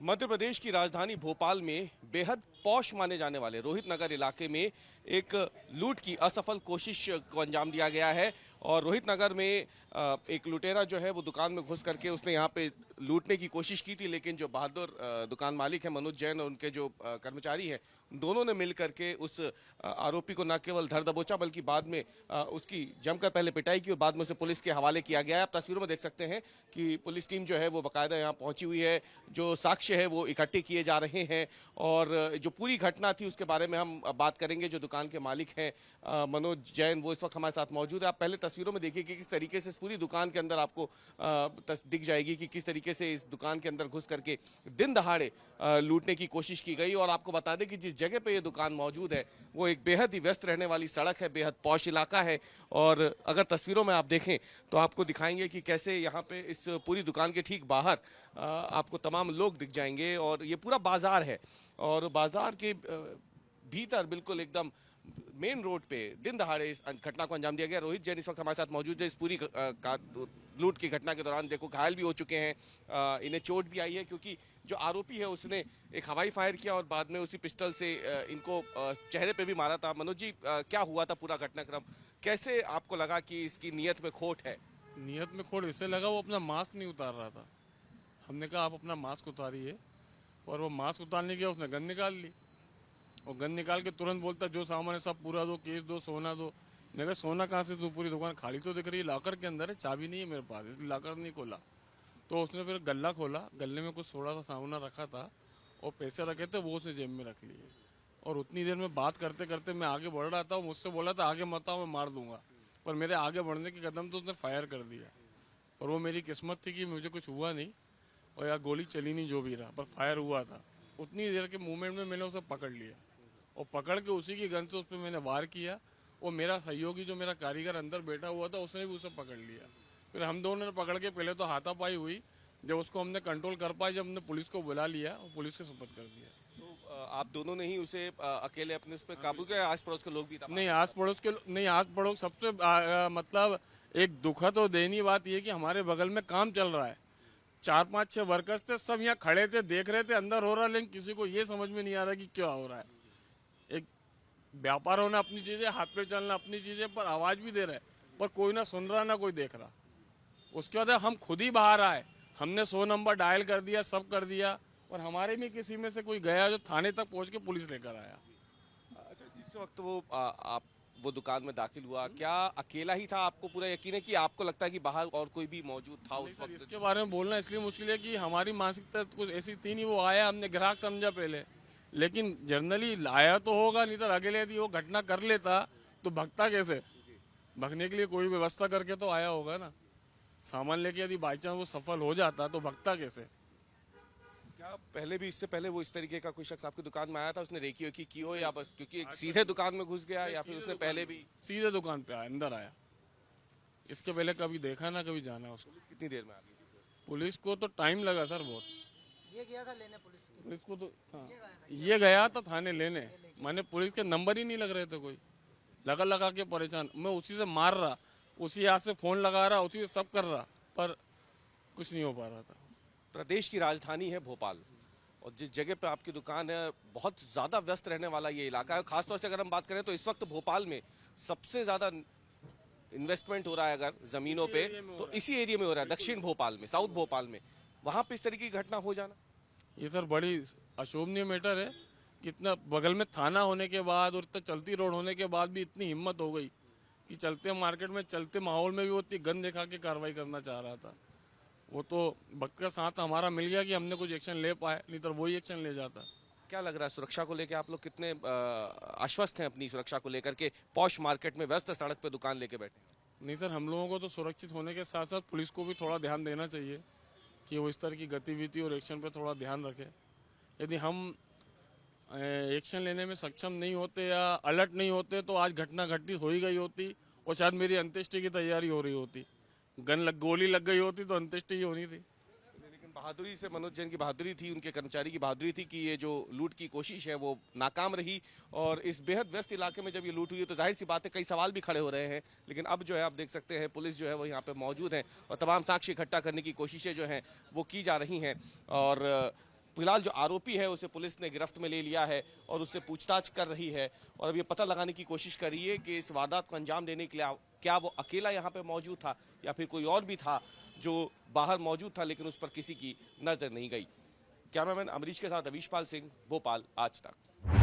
मध्य प्रदेश की राजधानी भोपाल में बेहद पॉश माने जाने वाले रोहित नगर इलाके में एक लूट की असफल कोशिश को अंजाम दिया गया है। और रोहित नगर में एक लुटेरा जो है वो दुकान में घुस करके उसने यहाँ पे लूटने की कोशिश की थी, लेकिन जो बहादुर दुकान मालिक है मनोज जैन और उनके जो कर्मचारी हैं, दोनों ने मिल करके उस आरोपी को न केवल धर दबोचा बल्कि बाद में उसकी जमकर पहले पिटाई की और बाद में उसे पुलिस के हवाले किया गया है। आप तस्वीरों में देख सकते हैं कि पुलिस टीम जो है वो बाकायदा यहाँ पहुंची हुई है, जो साक्ष्य है वो इकट्ठे किए जा रहे हैं और जो पूरी घटना थी उसके बारे में हम बात करेंगे। जो दुकान के मालिक हैं मनोज जैन, वो इस वक्त हमारे साथ मौजूद है। आप पहले तस्वीरों में देखिए कि किस तरीके से इस पूरी दुकान के अंदर आपको दिख जाएगी कि किस तरीके से इस दुकान के अंदर घुस करके दिन दहाड़े लूटने की कोशिश की गई। और आपको बता दें कि जिस जगह पे ये दुकान मौजूद है वो एक बेहद ही व्यस्त रहने वाली सड़क है, बेहद पॉश इलाका है। और अगर तस्वीरों में आप देखें तो आपको दिखाएंगे कि कैसे यहाँ पे इस पूरी दुकान के ठीक बाहर आपको तमाम लोग दिख जाएंगे और ये पूरा बाजार है और बाजार के भीतर बिल्कुल एकदम मेन रोड पे दिन दहाड़े इस घटना को अंजाम दिया गया। रोहित जैन इस वक्त हमारे साथ मौजूद है। इस पूरी लूट की घटना के दौरान देखो घायल भी हो चुके हैं, इन्हें चोट भी आई है क्योंकि जो आरोपी है उसने एक हवाई फायर किया और बाद में उसी पिस्टल से इनको चेहरे पे भी मारा था। मनोज जी, क्या हुआ था पूरा घटनाक्रम, कैसे आपको लगा कि इसकी नीयत में खोट है? नीयत में खोट इससे लगा वो अपना मास्क नहीं उतार रहा था। हमने कहा आप अपना मास्क उतारिए और वो मास्क उतारने गया, उसने गन निकाल ली और गन निकाल के तुरंत बोलता जो सामान है सब पूरा दो, केस दो, सोना दो। मैंने कहा सोना कहाँ से, तू पूरी दुकान खाली तो दिख रही है, लॉकर के अंदर है, चाबी नहीं है मेरे पास इसलिए लॉकर नहीं खोला। तो उसने फिर गल्ला खोला, गले में कुछ थोड़ा सा सामान रखा था और पैसे रखे थे वो उसने जेब में रख लिए। और उतनी देर में बात करते करते मैं आगे बढ़ रहा था, मुझसे बोला था आगे मत आओ मैं मार दूंगा, पर मेरे आगे बढ़ने के कदम तो उसने फायर कर दिया। और वो मेरी किस्मत थी कि मुझे कुछ हुआ नहीं और या गोली चली नहीं जो भी रहा, पर फायर हुआ था। उतनी देर के मूवमेंट में मैंने उसे पकड़ लिया और पकड़ के उसी की गन से उस पर मैंने वार किया और मेरा सहयोगी जो मेरा कारीगर अंदर बैठा हुआ था उसने भी उसे पकड़ लिया। फिर हम दोनों ने पकड़ के पहले तो हाथापाई हुई, जब उसको हमने कंट्रोल कर पाए, जब हमने पुलिस को बुला लिया और पुलिस के सुपुर्द कर दिया। तो आप दोनों ने ही उसे अकेले अपने उस पर काबू किया, आस पड़ोस के लोग भी था? नहीं, आस पड़ोस सबसे मतलब एक दुखद और दयनीय बात यह कि हमारे बगल में काम चल रहा है, 4-5-6 वर्कर्स थे, सब यहाँ खड़े थे, देख रहे थे अंदर हो रहा है, लेकिन किसी को ये समझ में नहीं आ रहा कि क्या हो रहा है। एक व्यापार होना अपनी चीजें, हाथ पे चलना अपनी चीजें, पर आवाज भी दे रहे पर कोई ना सुन रहा ना कोई देख रहा। उसके बाद हम खुद ही बाहर आए, हमने 100 नंबर डायल कर दिया, सब कर दिया और हमारे में किसी में से कोई गया जो थाने तक पहुंच के पुलिस लेकर आया। अच्छा, जिस वक्त वो आप वो दुकान में दाखिल हुआ, क्या अकेला ही था? आपको पूरा यकीन है कि आपको लगता है कि बाहर और कोई भी मौजूद था उस वक्त? इसके बारे में बोलना इसलिए मुश्किल है कि हमारी मानसिकता कुछ ऐसी थी नहीं। वो आया, हमने ग्राहक समझा पहले, लेकिन जनरली आया तो होगा, नहीं तो अकेले यदि वो घटना कर लेता तो भगता कैसे? भगने के लिए कोई व्यवस्था करके तो आया होगा ना। सामान लेके यदि बाई चांस वो सफल हो जाता तो भगता कैसे? क्या पहले भी, इससे पहले वो इस तरीके का कोई शख्स आपकी दुकान में आया था, उसने रेकी वेकी की हो या बस क्योंकि सीधे दुकान में घुस गया, या फिर उसने पहले भी सीधे दुकान पे आया, अंदर आया? इसके पहले कभी देखा ना कभी जाना उसको। पुलिस कितनी देर में आ गई? पुलिस को तो टाइम लगा सर बहुत। ये गया था लेने पुलिस को तो हाँ, ये गया था थाने लेने, माने पुलिस के नंबर ही नहीं लग रहे थे, कोई लगा लगा के परेशान। मैं उसी से मार रहा, उसी हाथ से फोन लगा रहा, उसी से सब कर रहा, पर कुछ नहीं हो पा रहा था। प्रदेश की राजधानी है भोपाल और जिस जगह पे आपकी दुकान है बहुत ज्यादा व्यस्त रहने वाला ये इलाका है। खासतौर से अगर हम बात करें तो इस वक्त भोपाल में सबसे ज्यादा इन्वेस्टमेंट हो रहा है अगर जमीनों पे तो इसी एरिया में हो रहा है, दक्षिण भोपाल में, साउथ भोपाल में। वहां पे इस तरीके की घटना हो जाना, ये सर बड़ी अशोभनीय मैटर है। कितना बगल में थाना होने के बाद और इतना चलती रोड होने के बाद भी इतनी हिम्मत हो गई कि चलते मार्केट में, चलते माहौल में भी वो इतनी गन दिखा के कार्रवाई करना चाह रहा था। वो तो वक्त का साथ हमारा मिल गया कि हमने कुछ एक्शन ले पाए, नहीं तो वही एक्शन ले जाता। क्या लग रहा है सुरक्षा को लेकर आप लोग कितने आश्वस्त हैं अपनी सुरक्षा को लेकर के? पॉश मार्केट में व्यस्त सड़क पे दुकान लेके बैठे? नहीं सर, हम लोगों को तो सुरक्षित होने के साथ साथ पुलिस को भी थोड़ा ध्यान देना चाहिए कि वो इस तरह की गतिविधि और एक्शन पे थोड़ा ध्यान रखे। यदि हम एक्शन लेने में सक्षम नहीं होते या अलर्ट नहीं होते तो आज घटना घटित हो ही गई होती और शायद मेरी अंत्येष्टि की तैयारी हो रही होती। गोली लग गई होती तो अंत्येष्टि ही होनी थी। लेकिन बहादुरी से, मनोज जैन की बहादुरी थी, उनके कर्मचारी की बहादुरी थी कि ये जो लूट की कोशिश है वो नाकाम रही। और इस बेहद व्यस्त इलाके में जब ये लूट हुई तो जाहिर सी बात है कई सवाल भी खड़े हो रहे हैं, लेकिन अब जो है आप देख सकते हैं पुलिस जो है वो यहाँ पे मौजूद है और तमाम साक्ष्य इकट्ठा करने की कोशिशें जो हैं वो की जा रही हैं। और फिलहाल जो आरोपी है उसे पुलिस ने गिरफ्त में ले लिया है और उससे पूछताछ कर रही है और अब ये पता लगाने की कोशिश कर रही है कि इस वारदात को अंजाम देने के लिए क्या वो अकेला यहाँ पे मौजूद था या फिर कोई और भी था जो बाहर मौजूद था लेकिन उस पर किसी की नजर नहीं गई। कैमरामैन अमरीश के साथ अवीश पाल सिंह, भोपाल, आज तक।